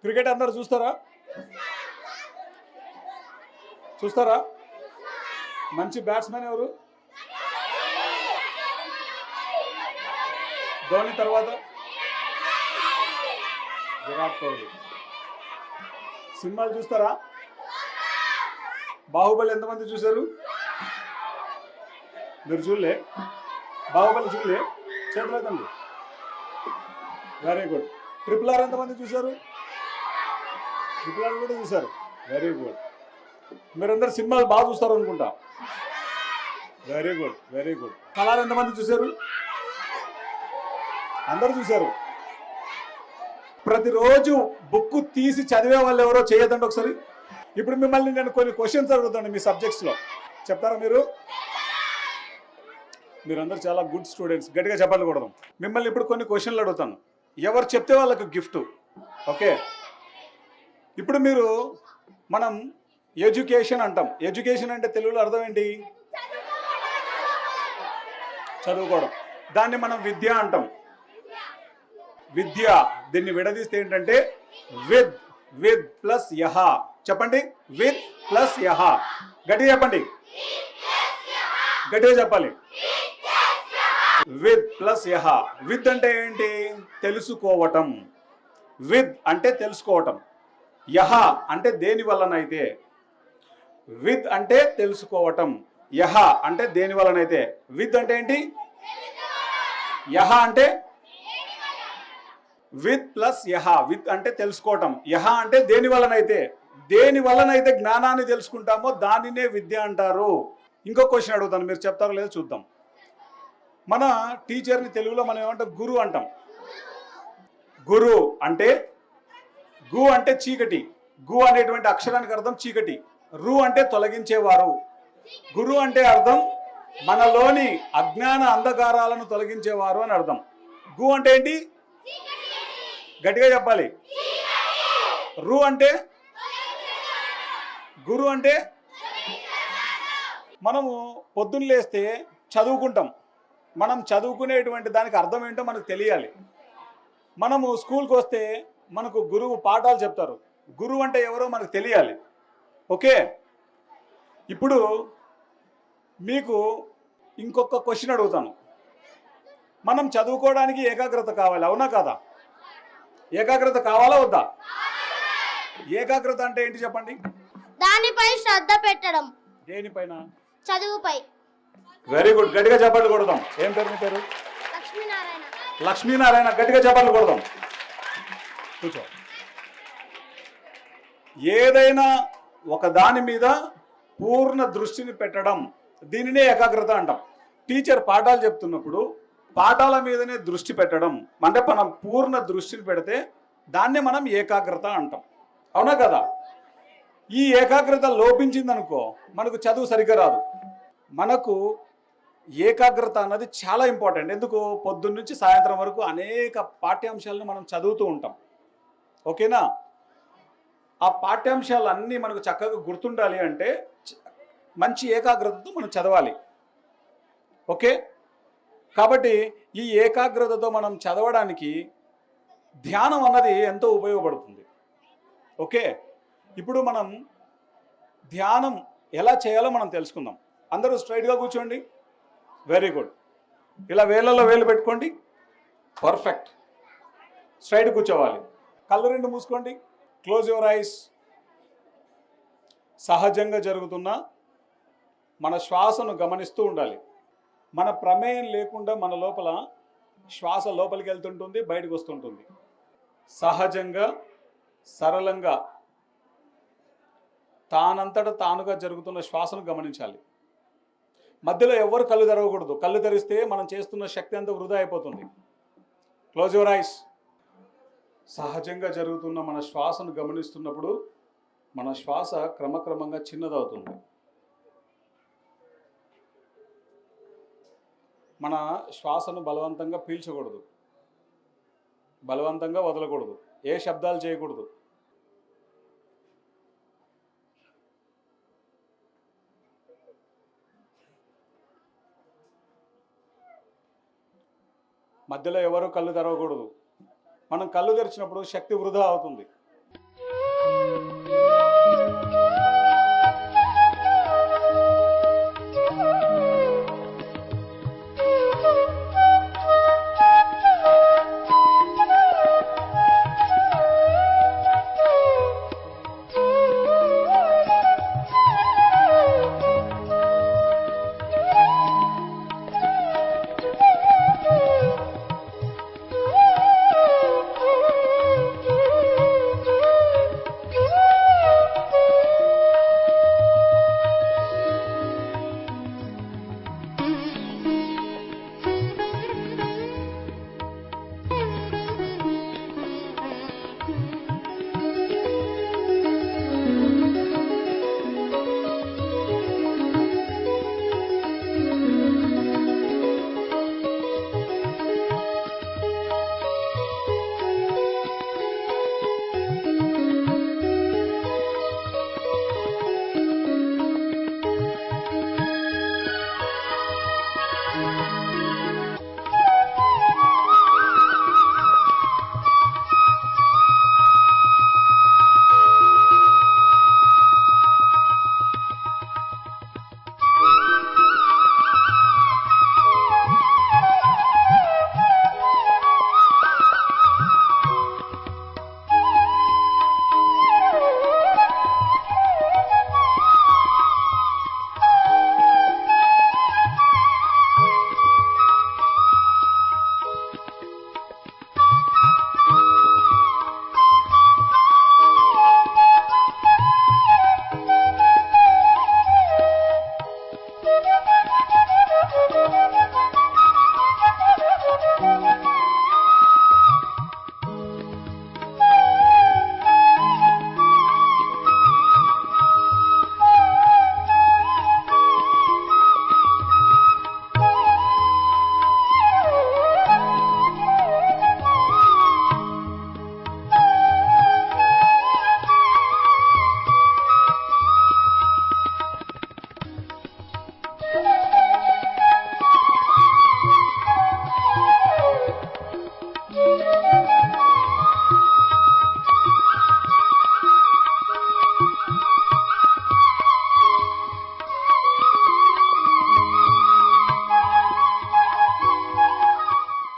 Cricket అందరు చూస్తారా? చూస్తారా? మంచి బ్యాట్స్మెన్ ఎవరు? ధోని తర్వాత విరాట్ కోహ్లీ. సినిమాలు చూస్తారా? బాహుబలి ఎంతమంది చూశారు? మీరు చూడలే? బాహుబలి చూడలే? చేతులేదండి. Very good. ట్రిపుల్ ఆర్ ఎంతమంది చూశారు? ట్రిపుల్ ఆర్ కూడా చూశారు. Very good. మీరందరూ సినిమాలు బాగా చూస్తారు అనుకుంటా. Very good, very good. Colour ఎంతమంది చూశారు? అందరూ చూశారు. ప్రతిరోజు బుక్ తీసి చదివే వాళ్ళు ఎవరో చేయదండి ఒకసారి. ఇప్పుడు మిమ్మల్ని నేను కొన్ని క్వశ్చన్స్ అడుగుతాను మీ సబ్జెక్ట్స్లో, చెప్తారా మీరు? మీరందరూ చాలా గుడ్ స్టూడెంట్స్, గట్టిగా చెప్పాలి కూడదు. మిమ్మల్ని ఇప్పుడు కొన్ని క్వశ్చన్లు అడుగుతాను, ఎవరు చెప్తే వాళ్ళకు గిఫ్ట్. ఓకే, ఇప్పుడు మీరు మనం ఎడ్యుకేషన్ అంటాం. ఎడ్యుకేషన్ అంటే తెలుగులో అర్థం ఏంటి? చదువుకోవడం. దాన్ని మనం విద్య అంటాం. విద్య, దీన్ని విడదీస్తే ఏంటంటే విద్, విద్ ప్లస్ యహ. చెప్పండి, విద్ ప్లస్ యహ. గట్టిగా చెప్పండి, గట్టిగా చెప్పాలి. విద్ ప్లస్ యహ. విద్ అంటే ఏంటి? తెలుసుకోవటం. విద్ అంటే తెలుసుకోవటం. యహ అంటే దేని వలనైతే. విద్ అంటే తెలుసుకోవటం, యహ అంటే దేని వలనైతే. విద్ అంటే ఏంటి? యహ అంటే విత్ ప్లస్ యహ. విత్ అంటే తెలుసుకోవటం, యహ అంటే దేని వలనైతే. దేని వలనైతే జ్ఞానాన్ని తెలుసుకుంటామో దానినే విద్య అంటారు. ఇంకో క్వశ్చన్ అడుగుతాను, మీరు చెప్తారో లేదో చూద్దాం. మన టీచర్ని తెలుగులో మనం ఏమంటాం? గురు అంటాం. గురు అంటే, గు అంటే చీకటి. గు అనేటువంటి అక్షరానికి అర్థం చీకటి. రు అంటే తొలగించేవారు. గురు అంటే అర్థం మనలోని అజ్ఞాన అంధకారాలను తొలగించేవారు అని అర్థం. గు అంటే ఏంటి? గట్టిగా చెప్పాలి. రు అంటే, గురు అంటే, మనము పొద్దున్న లేస్తే చదువుకుంటాం. మనం చదువుకునేటువంటి దానికి అర్థం ఏంటో మనకు తెలియాలి. మనము స్కూల్కి వస్తే మనకు గురువు పాఠాలు చెప్తారు. గురువు అంటే ఎవరో మనకు తెలియాలి. ఓకే, ఇప్పుడు మీకు ఇంకొక క్వశ్చన్ అడుగుతాను. మనం చదువుకోవడానికి ఏకాగ్రత కావాలి, అవునా కాదా? ఏకాగ్రత కావాలా వద్దా? ఏకాగ్రత అంటే ఏంటి చెప్పండి? దానిపై శ్రద్ధ పెట్టడం. దేనిపైన? చదువుపై. వెరీ గుడ్, గట్టిగా చెప్పాలి కొడదాం. ఏం పేరు మీ పేరు? లక్ష్మీనారాయణ. లక్ష్మీనారాయణ. గట్టిగా చెప్పాలి కొడదాం. కూర్చో. ఏదైనా ఒక దాని మీద పూర్ణ దృష్టిని పెట్టడం, దీనినే ఏకాగ్రత అంటాం. టీచర్ పాఠాలు చెప్తున్నప్పుడు పాఠాల మీదనే దృష్టి పెట్టడం, అంటే మనం పూర్ణ దృష్టిని పెడితే దాన్నే మనం ఏకాగ్రత అంటాం, అవునా కదా? ఈ ఏకాగ్రత లోపించిందనుకో మనకు చదువు సరిగ్గా రాదు. మనకు ఏకాగ్రత అన్నది చాలా ఇంపార్టెంట్. ఎందుకు? పొద్దున్న నుంచి సాయంత్రం వరకు అనేక పాఠ్యాంశాలను మనం చదువుతూ ఉంటాం. ఓకేనా? ఆ పాఠ్యాంశాలు అన్నీ మనకు చక్కగా గుర్తుండాలి అంటే మంచి ఏకాగ్రతతో మనం చదవాలి. ఓకే, కాబట్టి ఈ ఏకాగ్రతతో మనం చదవడానికి ధ్యానం అన్నది ఎంతో ఉపయోగపడుతుంది. ఓకే, ఇప్పుడు మనం ధ్యానం ఎలా చేయాలో మనం తెలుసుకుందాం. అందరూ స్ట్రైట్గా కూర్చోండి. Very good. ఇలా వేళ్ళల్లో వేలు పెట్టుకోండి. పర్ఫెక్ట్. స్ట్రైట్ కూర్చోవాలి. కళ్ళు రెండు మూసుకోండి. Close your eyes. సహజంగా జరుగుతున్న మన శ్వాసను గమనిస్తూ ఉండాలి. మన ప్రమేయం లేకుండా మన లోపల శ్వాస లోపలికి వెళ్తుంటుంది, బయటకు వస్తుంటుంది. సహజంగా సరళంగా తానంతట తానుగా జరుగుతున్న శ్వాసను గమనించాలి. మధ్యలో ఎవరు కళ్ళు తెరవకూడదు. కళ్ళు తెరిస్తే మనం చేస్తున్న శక్తి అంతా వృధా అయిపోతుంది. Close your eyes. సహజంగా జరుగుతున్న మన శ్వాసను గమనిస్తున్నప్పుడు మన శ్వాస క్రమక్రమంగా చిన్నదవుతుంది. మన శ్వాసను బలవంతంగా పీల్చకూడదు, బలవంతంగా వదలకూడదు, ఏ శబ్దాలు చేయకూడదు. మధ్యలో ఎవరు కళ్ళు తెరవకూడదు. మనం కళ్ళు తెరిచినప్పుడు శక్తి వృధా అవుతుంది.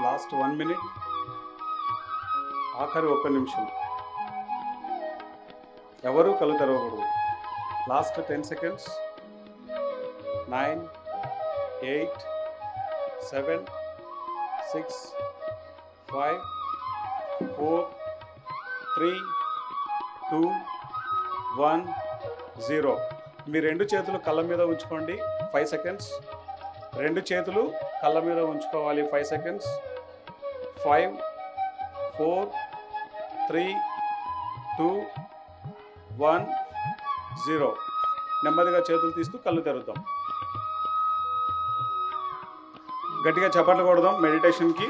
లాస్ట్ 1 minute, ఆఖరి 1 నిమిషం. ఎవరు కళ్ళు తెరవకూడదు. Last 10 seconds. 9, 8, 7, 6, 5, 4, 3, 2, 1, 0. మీ 2 చేతులు కళ్ళ మీద ఉంచుకోండి. 5 seconds. 2 చేతులు కళ్ళ మీద ఉంచుకోవాలి. 5 seconds. 5, 4, 3, 2, 1, 0. నెమ్మదిగా చేతులు తీస్తూ కళ్ళు తెరుద్దాం. గట్టిగా చప్పట్లు కొడదాం మెడిటేషన్కి.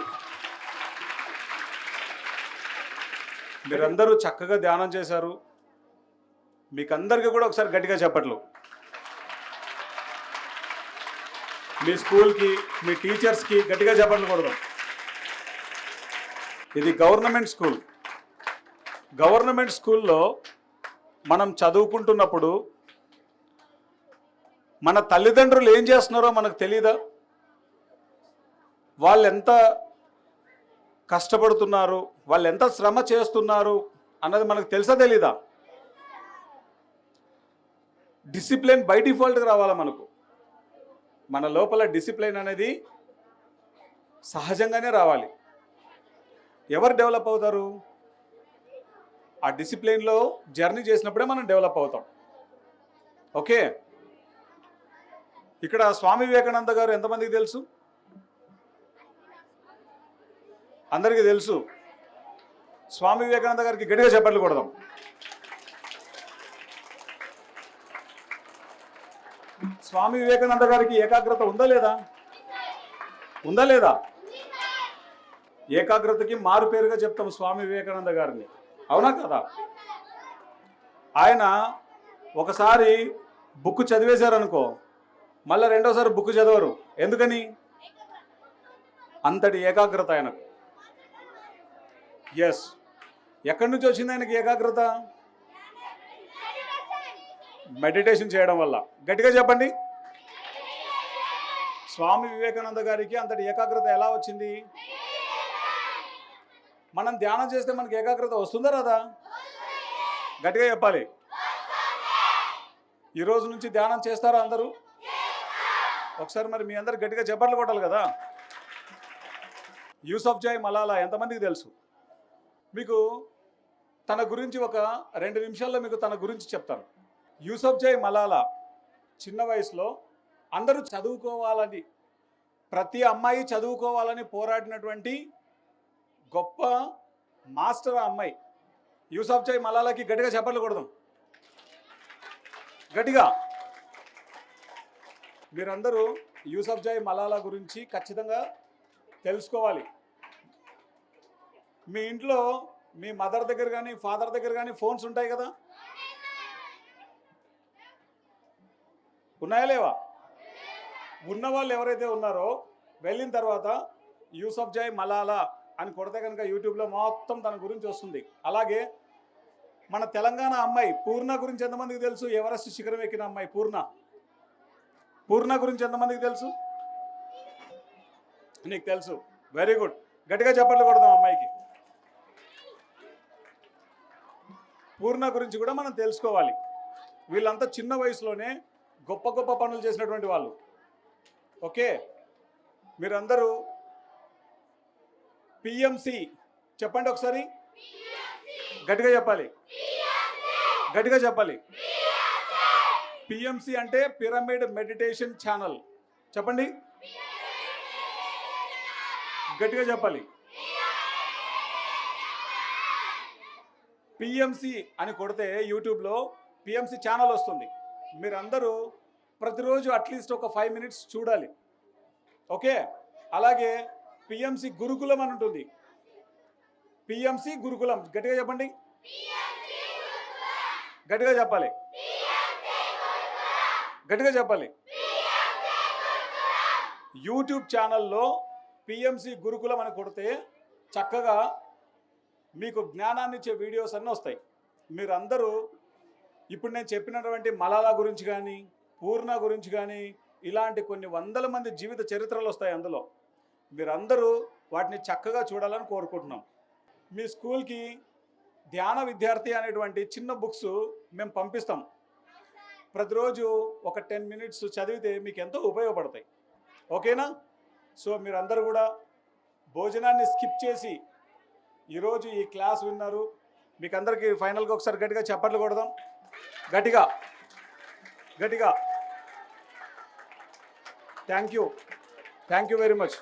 మీరందరూ చక్కగా ధ్యానం చేశారు. మీకందరికీ కూడా ఒకసారి గట్టిగా చప్పట్లు. మీ స్కూల్కి, మీ టీచర్స్కి గట్టిగా చప్పట్లు కొడదాం. ఇది గవర్నమెంట్ స్కూల్. గవర్నమెంట్ స్కూల్లో మనం చదువుకుంటున్నప్పుడు మన తల్లిదండ్రులు ఏం చేస్తున్నారో మనకు తెలీదా? వాళ్ళు ఎంత కష్టపడుతున్నారు, వాళ్ళు ఎంత శ్రమ చేస్తున్నారు అన్నది మనకు తెలుసా తెలీదా? డిసిప్లిన్ బై డిఫాల్ట్గా రావాలా మనకు. మన లోపల డిసిప్లిన్ అనేది సహజంగానే రావాలి. ఎవరు డెవలప్ అవుతారు? ఆ డిసిప్లిన్లో జర్నీ చేసినప్పుడే మనం డెవలప్ అవుతాం. ఓకే, ఇక్కడ స్వామి వివేకానంద గారు ఎంతమందికి తెలుసు? అందరికీ తెలుసు. స్వామి వివేకానంద గారికి గట్టిగా చప్పట్లు కొడదాం. స్వామి వివేకానంద గారికి ఏకాగ్రత ఉందా లేదా? ఉందా లేదా? ఏకాగ్రతకి మారు పేరుగా చెప్తాం స్వామి వివేకానంద గారిని. అవునా కదా? ఆయన ఒకసారి బుక్ చదివేశారనుకో, మళ్ళీ రెండోసారి బుక్ చదవరు. ఎందుకని? అంతటి ఏకాగ్రత ఆయనకు. ఎస్. ఎక్కడి నుంచి వచ్చింది ఆయనకి ఏకాగ్రత? మెడిటేషన్ చేయడం వల్ల. గట్టిగా చెప్పండి. స్వామి వివేకానంద గారికి అంతటి ఏకాగ్రత ఎలా వచ్చింది? మనం ధ్యానం చేస్తే మనకి ఏకాగ్రత వస్తుందా రాదా? గట్టిగా చెప్పాలి. ఈ రోజు నుంచి ధ్యానం చేస్తారా అందరూ? ఒకసారి మరి మీ అందరు గట్టిగా చప్పట్లు కొట్టాలి కదా. యూసఫ్జాయ్ మలాలా ఎంతమందికి తెలుసు? మీకు తన గురించి ఒక 2 నిమిషాల్లో మీకు తన గురించి చెప్తాను. యూసఫ్జాయ్ మలాలా చిన్న వయసులో అందరూ చదువుకోవాలని, ప్రతి అమ్మాయి చదువుకోవాలని పోరాడినటువంటి గొప్ప మాస్టర్ అమ్మాయి. యూసఫ్జాయ్ మలాలాకి గట్టిగా చప్పట్లు కొడదాం. గట్టిగా. మీరందరూ యూసఫ్జాయ్ మలాలా గురించి ఖచ్చితంగా తెలుసుకోవాలి. మీ ఇంట్లో మీ మదర్ దగ్గర కానీ ఫాదర్ దగ్గర కానీ ఫోన్స్ ఉంటాయి కదా? ఉన్నాయా లేవా? ఉన్నవాళ్ళు ఎవరైతే ఉన్నారో వెళ్ళిన తర్వాత యూసఫ్ జై మలాలా అని కొడితే కనుక యూట్యూబ్లో మొత్తం తన గురించి వస్తుంది. అలాగే మన తెలంగాణ అమ్మాయి పూర్ణ గురించి ఎంతమందికి తెలుసు? ఎవరెస్ట్ శిఖరం ఎక్కిన అమ్మాయి పూర్ణ గురించి ఎంతమందికి తెలుసు? నీకు తెలుసు, వెరీ గుడ్. గట్టిగా చప్పట్లు కొడదాం అమ్మాయికి. పూర్ణ గురించి కూడా మనం తెలుసుకోవాలి. వీళ్ళంతా చిన్న వయసులోనే గొప్ప గొప్ప పనులు చేసినటువంటి వాళ్ళు. ఓకే, మీరందరూ పిఎంసి చెప్పండి ఒకసారి, గట్టిగా చెప్పాలి, గట్టిగా చెప్పాలి. పిఎంసి అంటే పిరమిడ్ మెడిటేషన్ ఛానల్. చెప్పండి, గట్టిగా చెప్పాలి. పిఎంసి అని కొడితే యూట్యూబ్లో పిఎంసి ఛానల్ వస్తుంది. మీరందరూ ప్రతిరోజు అట్లీస్ట్ ఒక 5 minutes చూడాలి. ఓకే, అలాగే పిఎంసి గురుకులం అని ఉంటుంది. పిఎంసి గురుకులం, గట్టిగా చెప్పండి, గట్టిగా చెప్పాలి, గట్టిగా చెప్పాలి. యూట్యూబ్ ఛానల్లో పిఎంసి గురుకులం అని కొడితే చక్కగా మీకు జ్ఞానాన్ని ఇచ్చే వీడియోస్ అన్నీ వస్తాయి. మీరందరూ ఇప్పుడు నేను చెప్పినటువంటి మలాలా గురించి కానీ పూర్ణ గురించి కానీ ఇలాంటి కొన్ని వందల మంది జీవిత చరిత్రలు వస్తాయి అందులో. మీరందరూ వాటిని చక్కగా చూడాలని కోరుకుంటున్నాం. మీ స్కూల్కి ధ్యాన విద్యార్థి అనేటువంటి చిన్న బుక్స్ మేము పంపిస్తాం. ప్రతిరోజు ఒక 10 minutes చదివితే మీకు ఎంతో ఉపయోగపడతాయి. ఓకేనా? సో మీరందరూ కూడా భోజనాన్ని స్కిప్ చేసి ఈరోజు ఈ క్లాస్ విన్నారు. మీకు అందరికీ ఫైనల్గా ఒకసారి గట్టిగా చప్పట్లు కొడదాం, గట్టిగా గట్టిగా. Thank you very much.